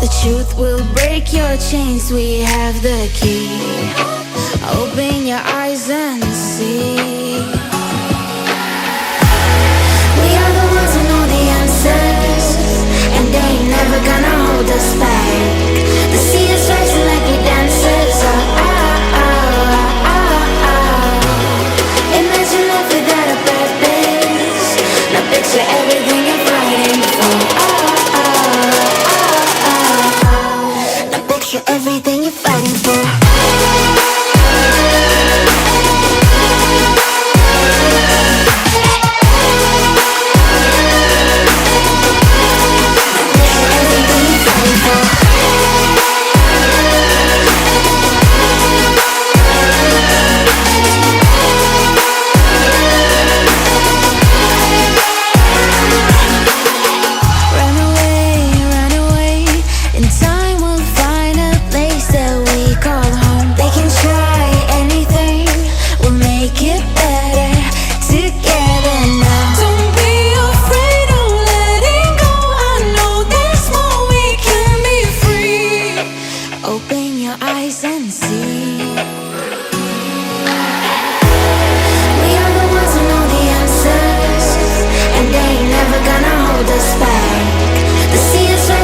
The truth will break your chains, we have the key. Open your eyes and see. We are the ones who know the answers, and they ain't never gonna hold us back. The sea is rising like we dancers. Imagine life without a purpose. Now picture everything you're fighting for. Now picture everything you're fighting for. Open your eyes and see. We are the ones who know the answers, and they ain't never gonna hold us back. The sea is right.